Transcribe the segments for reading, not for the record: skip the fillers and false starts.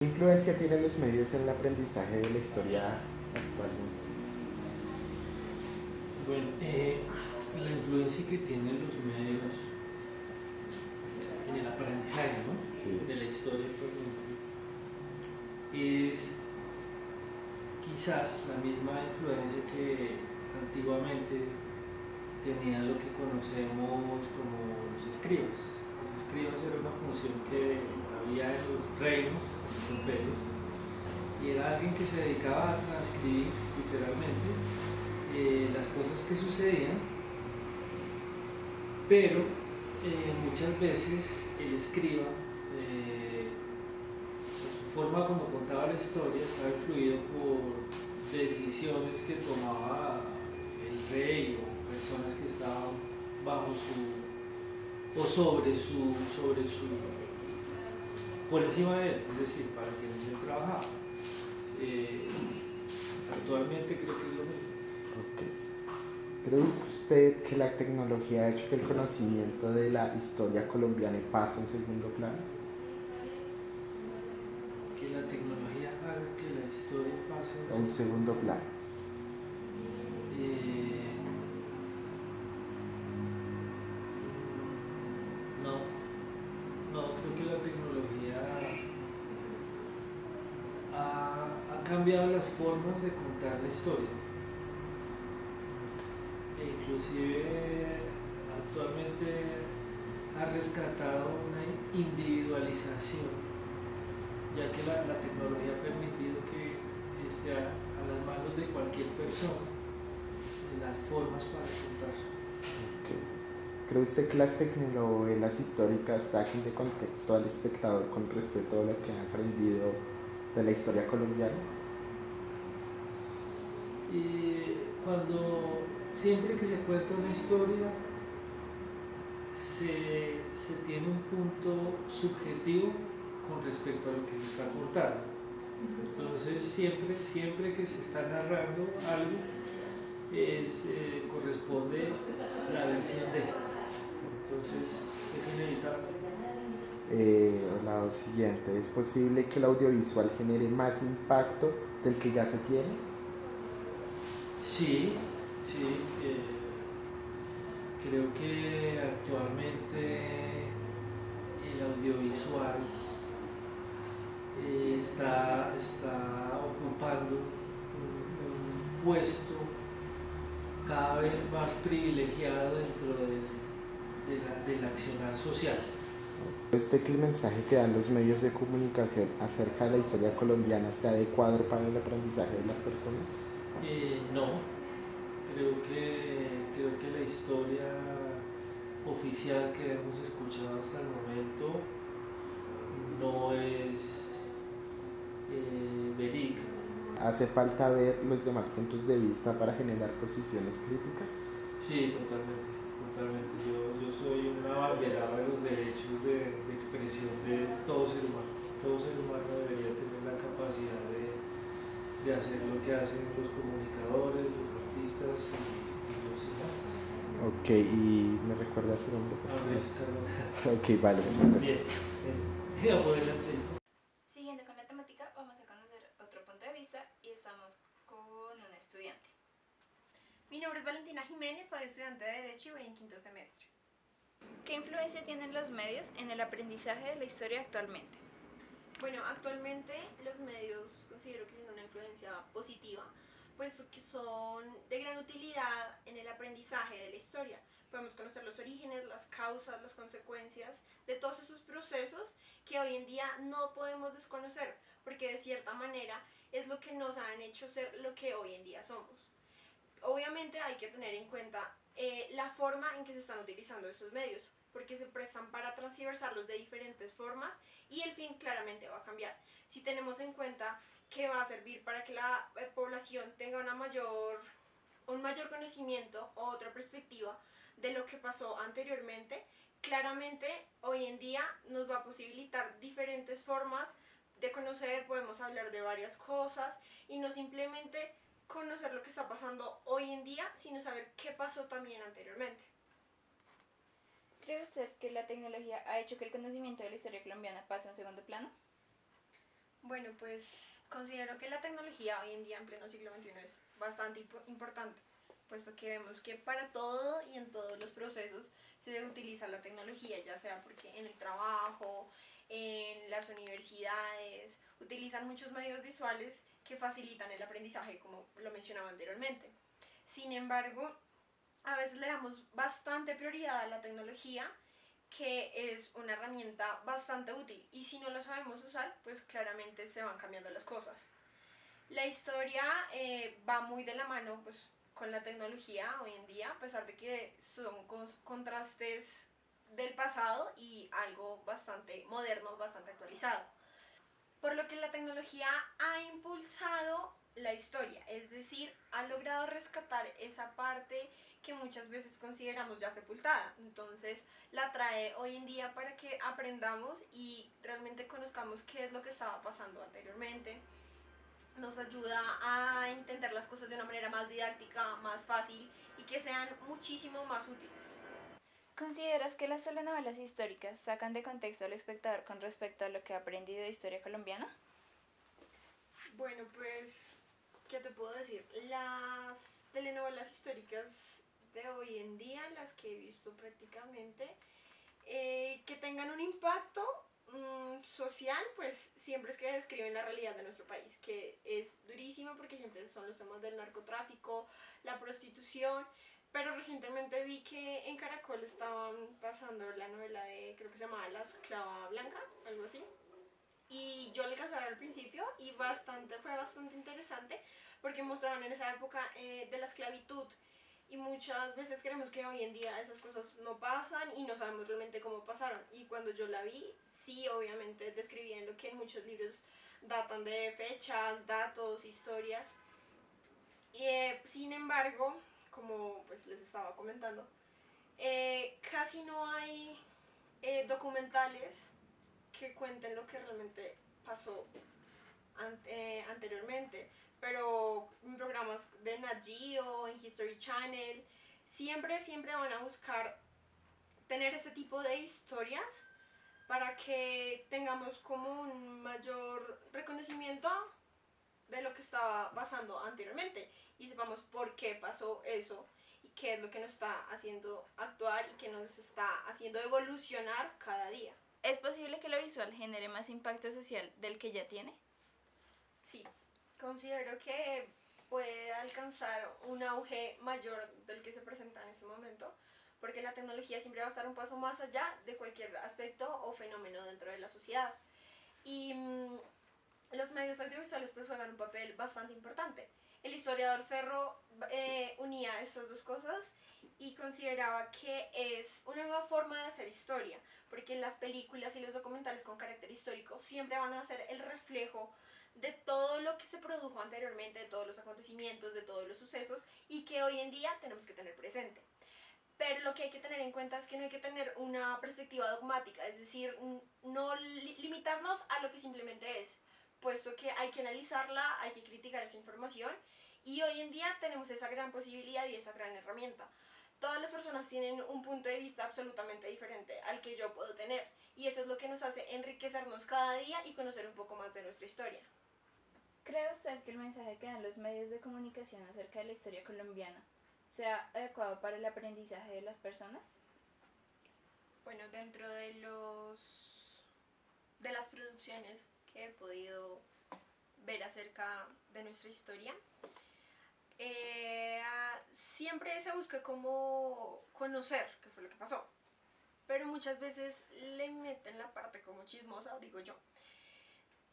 ¿Qué influencia tienen los medios en el aprendizaje de la historia actualmente? Bueno, la influencia que tienen los medios en el aprendizaje, Sí. ¿no?, de la historia, por ejemplo, es quizás la misma influencia que antiguamente tenían lo que conocemos como los escribas. Los escribas era una función que había en los reinos, en los imperios, y era alguien que se dedicaba a transcribir literalmente las cosas que sucedían, pero muchas veces el escriba, su forma como contaba la historia estaba influido por decisiones que tomaba el rey o personas que estaban bajo su o sobre su por encima de él, es decir, para quienes él trabajaba. Eh, Actualmente creo que es lo mismo. Ok. ¿Cree usted que la tecnología ha hecho que el conocimiento de la historia colombiana pase a un segundo plano? Que la tecnología haga que la historia pase A un segundo plano. eh, no, no, creo que la tecnología ha cambiado las formas de contar la historia. E inclusive actualmente ha rescatado una individualización, ya que la tecnología ha permitido que esté a las manos de cualquier persona las formas para contar. Ok. ¿Cree usted que las telenovelas históricas saquen de contexto al espectador con respecto a lo que ha aprendido de la historia colombiana? Y cuando siempre que se cuenta una historia se tiene un punto subjetivo con respecto a lo que se está contando. Entonces siempre que se está narrando algo corresponde la versión de. Entonces es inevitable. La siguiente, ¿es posible que el audiovisual genere más impacto del que ya se tiene? Sí, sí. Creo que actualmente el audiovisual está ocupando un puesto cada vez más privilegiado dentro del accionar social. ¿Cree usted que el mensaje que dan los medios de comunicación acerca de la historia colombiana sea adecuado para el aprendizaje de las personas? No, creo que la historia oficial que hemos escuchado hasta el momento no es verídica. ¿Hace falta ver los demás puntos de vista para generar posiciones críticas? Sí, totalmente, totalmente. Yo soy un abanderado de los derechos de expresión de todo ser humano. Todo ser humano debería tener la capacidad de hacer lo que hacen los comunicadores, los artistas y los cineastas. Ok, ¿y me recuerda su nombre, por Andrés favor? Cardona. Ok, vale, muchas Bien, gracias. bien. A poder la entrevista. Siguiendo con la temática, vamos a conocer otro punto de vista y estamos con un estudiante. Mi nombre es Valentina Jiménez, soy estudiante de Derecho y voy en quinto semestre. ¿Qué influencia tienen los medios en el aprendizaje de la historia actualmente? Bueno, actualmente los medios considero que tienen una influencia positiva, puesto que son de gran utilidad en el aprendizaje de la historia. Podemos conocer los orígenes, las causas, las consecuencias de todos esos procesos que hoy en día no podemos desconocer, porque de cierta manera es lo que nos han hecho ser lo que hoy en día somos. Obviamente hay que tener en cuenta la forma en que se están utilizando esos medios, porque se prestan para transversarlos de diferentes formas y el fin claramente va a cambiar. Si tenemos en cuenta que va a servir para que la población tenga un mayor conocimiento o otra perspectiva de lo que pasó anteriormente, claramente hoy en día nos va a posibilitar diferentes formas de conocer, podemos hablar de varias cosas y no simplemente conocer lo que está pasando hoy en día, sino saber qué pasó también anteriormente. ¿Cree usted que la tecnología ha hecho que el conocimiento de la historia colombiana pase a un segundo plano? Bueno, pues considero que la tecnología hoy en día en pleno siglo XXI es bastante importante, puesto que vemos que para todo y en todos los procesos se utiliza la tecnología, ya sea porque en el trabajo, en las universidades, utilizan muchos medios visuales que facilitan el aprendizaje, como lo mencionaba anteriormente. Sin embargo, a veces le damos bastante prioridad a la tecnología, que es una herramienta bastante útil, y si no la sabemos usar, pues claramente se van cambiando las cosas. La historia va muy de la mano pues, con la tecnología hoy en día, a pesar de que son contrastes del pasado y algo bastante moderno, bastante actualizado. Por lo que la tecnología ha impulsado la historia, es decir, ha logrado rescatar esa parte que muchas veces consideramos ya sepultada. Entonces la trae hoy en día para que aprendamos y realmente conozcamos qué es lo que estaba pasando anteriormente. Nos ayuda a entender las cosas de una manera más didáctica, más fácil y que sean muchísimo más útiles. ¿Consideras que las telenovelas históricas sacan de contexto al espectador con respecto a lo que ha aprendido de historia colombiana? Bueno, pues, ¿qué te puedo decir? Las telenovelas históricas de hoy en día, las que he visto prácticamente, que tengan un impacto social, pues siempre es que describen la realidad de nuestro país, que es durísima porque siempre son los temas del narcotráfico, la prostitución, pero recientemente vi que en Caracol estaban pasando la novela de, creo que se llamaba La Esclava Blanca, algo así, y yo la alcancé a ver al principio y fue bastante interesante porque mostraban en esa época de la esclavitud, y muchas veces creemos que hoy en día esas cosas no pasan y no sabemos realmente cómo pasaron, y cuando yo la vi, sí, obviamente describían lo que en muchos libros datan de fechas, datos, historias, y, sin embargo, como pues les estaba comentando, casi no hay documentales que cuenten lo que realmente pasó anteriormente, pero en programas de Nat Geo, en History Channel, siempre van a buscar tener este tipo de historias para que tengamos como un mayor reconocimiento de lo que estaba pasando anteriormente y sepamos por qué pasó eso y qué es lo que nos está haciendo actuar y que nos está haciendo evolucionar cada día. ¿Es posible que lo visual genere más impacto social del que ya tiene? Sí, considero que puede alcanzar un auge mayor del que se presenta en este momento, porque la tecnología siempre va a estar un paso más allá de cualquier aspecto o fenómeno dentro de la sociedad. Y los medios audiovisuales pues juegan un papel bastante importante. El historiador Ferro unía estas dos cosas y consideraba que es una nueva forma de hacer historia, porque las películas y los documentales con carácter histórico siempre van a ser el reflejo de todo lo que se produjo anteriormente, de todos los acontecimientos, de todos los sucesos, y que hoy en día tenemos que tener presente. Pero lo que hay que tener en cuenta es que no hay que tener una perspectiva dogmática, es decir, no limitarnos a lo que simplemente es, puesto que hay que analizarla, hay que criticar esa información, y hoy en día tenemos esa gran posibilidad y esa gran herramienta. Todas las personas tienen un punto de vista absolutamente diferente al que yo puedo tener, y eso es lo que nos hace enriquecernos cada día y conocer un poco más de nuestra historia. ¿Cree usted que el mensaje que dan los medios de comunicación acerca de la historia colombiana sea adecuado para el aprendizaje de las personas? Bueno, dentro de las producciones que he podido ver acerca de nuestra historia, siempre se busca como conocer qué fue lo que pasó, pero muchas veces le meten la parte como chismosa, digo yo,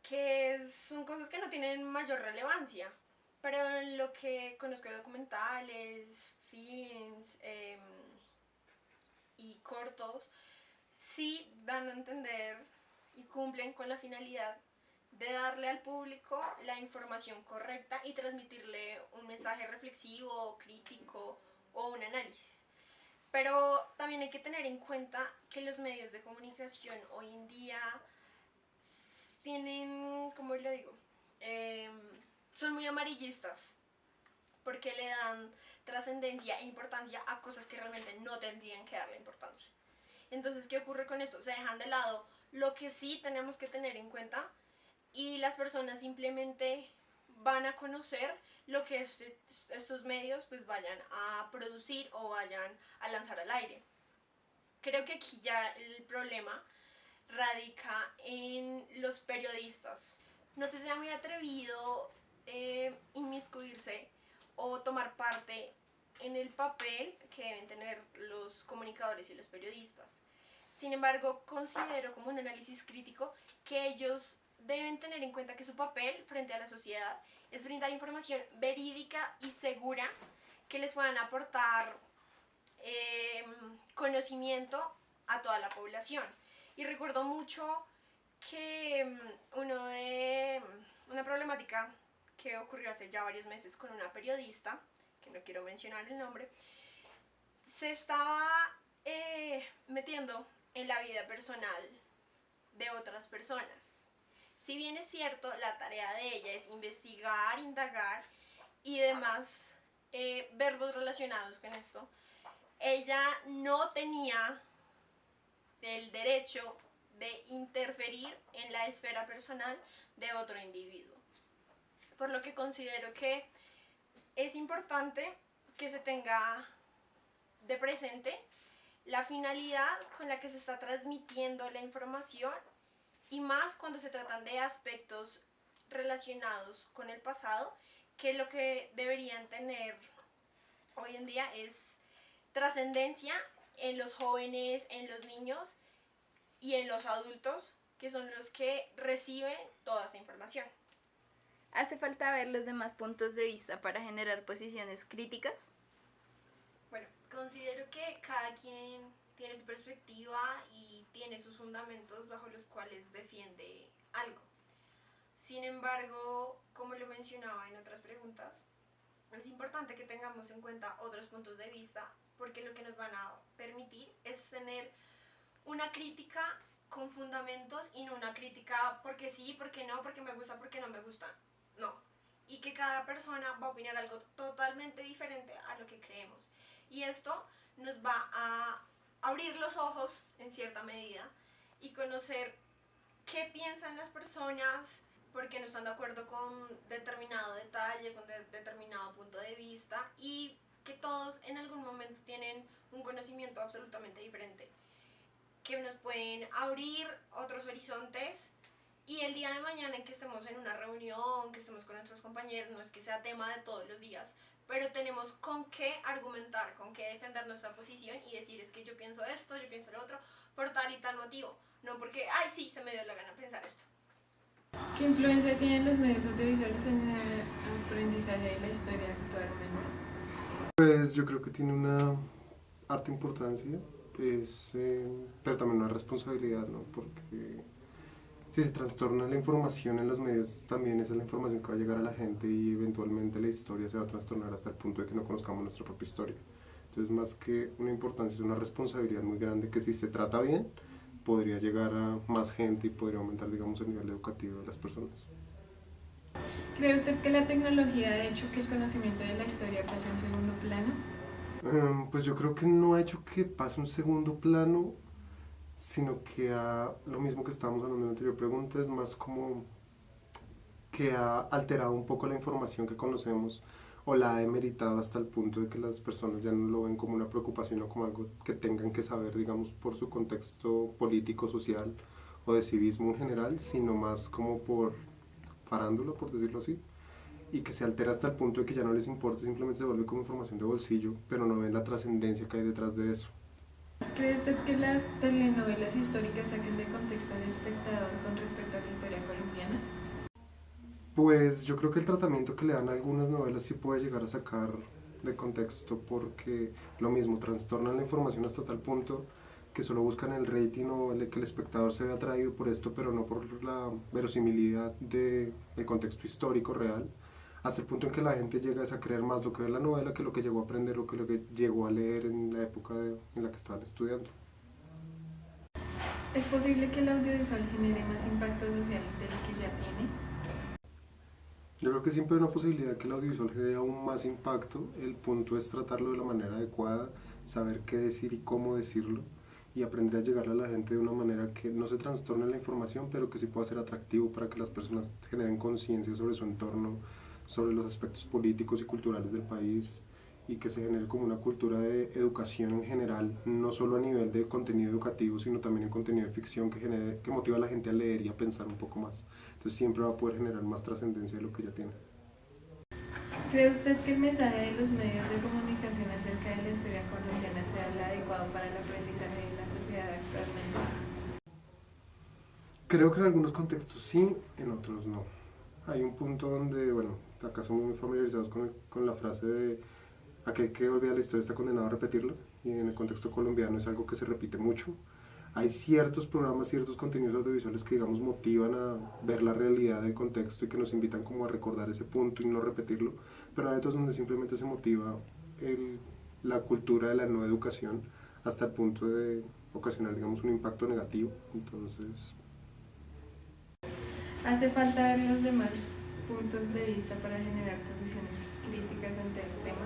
que son cosas que no tienen mayor relevancia, pero en lo que conozco de documentales, films y cortos, sí dan a entender y cumplen con la finalidad de darle al público la información correcta y transmitirle un mensaje reflexivo, crítico o un análisis. Pero también hay que tener en cuenta que los medios de comunicación hoy en día tienen, ¿cómo lo digo? Son muy amarillistas, porque le dan trascendencia e importancia a cosas que realmente no tendrían que darle importancia. Entonces, ¿qué ocurre con esto? Se dejan de lado lo que sí tenemos que tener en cuenta, y las personas simplemente van a conocer lo que estos medios pues vayan a producir o vayan a lanzar al aire. Creo que aquí ya el problema radica en los periodistas. No sé si sea muy atrevido inmiscuirse o tomar parte en el papel que deben tener los comunicadores y los periodistas. Sin embargo, considero como un análisis crítico que ellos deben tener en cuenta que su papel frente a la sociedad es brindar información verídica y segura que les puedan aportar conocimiento a toda la población. Y recuerdo mucho que una problemática que ocurrió hace ya varios meses con una periodista, que no quiero mencionar el nombre, se estaba metiendo en la vida personal de otras personas. Si bien es cierto, la tarea de ella es investigar, indagar y demás verbos relacionados con esto, ella no tenía el derecho de interferir en la esfera personal de otro individuo. Por lo que considero que es importante que se tenga de presente la finalidad con la que se está transmitiendo la información, y más cuando se tratan de aspectos relacionados con el pasado, que lo que deberían tener hoy en día es trascendencia en los jóvenes, en los niños y en los adultos, que son los que reciben toda esa información. ¿Hace falta ver los demás puntos de vista para generar posiciones críticas? Bueno, considero que cada quien tiene su perspectiva y tiene sus fundamentos bajo los cuales defiende algo. Sin embargo, como lo mencionaba en otras preguntas, es importante que tengamos en cuenta otros puntos de vista, porque lo que nos van a permitir es tener una crítica con fundamentos y no una crítica porque sí, porque no, porque me gusta, porque no me gusta. No. Y que cada persona va a opinar algo totalmente diferente a lo que creemos. Y esto nos va a abrir los ojos en cierta medida y conocer qué piensan las personas, porque no están de acuerdo con determinado detalle, con determinado punto de vista, y que todos en algún momento tienen un conocimiento absolutamente diferente, que nos pueden abrir otros horizontes. Y el día de mañana en que estemos en una reunión, que estemos con nuestros compañeros, no es que sea tema de todos los días, pero tenemos con qué argumentar, con qué defender nuestra posición y decir, es que yo pienso esto, yo pienso lo otro, por tal y tal motivo, no porque, ay sí, se me dio la gana pensar esto. ¿Qué influencia tienen los medios audiovisuales en el aprendizaje de la historia actualmente? Pues yo creo que tiene una harta importancia, pero también una responsabilidad, ¿no? Porque si se trastorna la información en los medios, también esa es la información que va a llegar a la gente y eventualmente la historia se va a trastornar hasta el punto de que no conozcamos nuestra propia historia. Entonces, más que una importancia, es una responsabilidad muy grande que, si se trata bien, podría llegar a más gente y podría aumentar, digamos, el nivel educativo de las personas. ¿Cree usted que la tecnología ha hecho que el conocimiento de la historia pase a un segundo plano? Pues yo creo que no ha hecho que pase a un segundo plano, sino que lo mismo que estábamos hablando en la anterior pregunta, es más como que ha alterado un poco la información que conocemos, o la ha demeritado hasta el punto de que las personas ya no lo ven como una preocupación o como algo que tengan que saber, digamos, por su contexto político, social o de civismo en general, sino más como por farándula, por decirlo así, y que se altera hasta el punto de que ya no les importa, simplemente se vuelve como información de bolsillo, pero no ven la trascendencia que hay detrás de eso. ¿Cree usted que las telenovelas históricas saquen de contexto al espectador con respecto a la historia colombiana? Pues yo creo que el tratamiento que le dan a algunas novelas sí puede llegar a sacar de contexto, porque lo mismo, trastornan la información hasta tal punto que solo buscan el rating o que el espectador se vea atraído por esto, pero no por la verosimilidad del contexto histórico real, hasta el punto en que la gente llega a creer más lo que ve en la novela que lo que llegó a aprender o que lo que llegó a leer en la época en la que estaban estudiando. ¿Es posible que el audiovisual genere más impacto social del que ya tiene? Yo creo que siempre hay una posibilidad que el audiovisual genere aún más impacto. El punto es tratarlo de la manera adecuada, saber qué decir y cómo decirlo, y aprender a llegarle a la gente de una manera que no se trastorne la información, pero que sí pueda ser atractivo para que las personas generen conciencia sobre su entorno, sobre los aspectos políticos y culturales del país, y que se genere como una cultura de educación en general, no solo a nivel de contenido educativo, sino también en contenido de ficción que motiva a la gente a leer y a pensar un poco más. Entonces siempre va a poder generar más trascendencia de lo que ya tiene. ¿Cree usted que el mensaje de los medios de comunicación acerca de la historia colombiana sea el adecuado para el aprendizaje de la sociedad actualmente? Creo que en algunos contextos sí, en otros no. Hay un punto donde, bueno, acá somos muy familiarizados con la frase de aquel que olvida la historia está condenado a repetirla, y en el contexto colombiano es algo que se repite mucho. Hay ciertos programas, ciertos contenidos audiovisuales que, digamos, motivan a ver la realidad del contexto y que nos invitan como a recordar ese punto y no repetirlo, pero hay otros donde simplemente se motiva la cultura de la no educación hasta el punto de ocasionar, digamos, un impacto negativo. Entonces, ¿hace falta ver los demás puntos de vista para generar posiciones críticas ante el tema?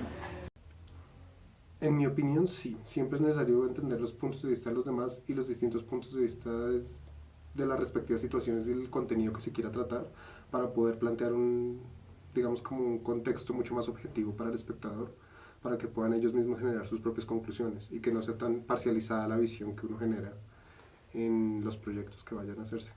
en mi opinión, sí. Siempre es necesario entender los puntos de vista de los demás y los distintos puntos de vista de las respectivas situaciones y el contenido que se quiera tratar para poder plantear digamos, como un contexto mucho más objetivo para el espectador, para que puedan ellos mismos generar sus propias conclusiones y que no sea tan parcializada la visión que uno genera en los proyectos que vayan a hacerse.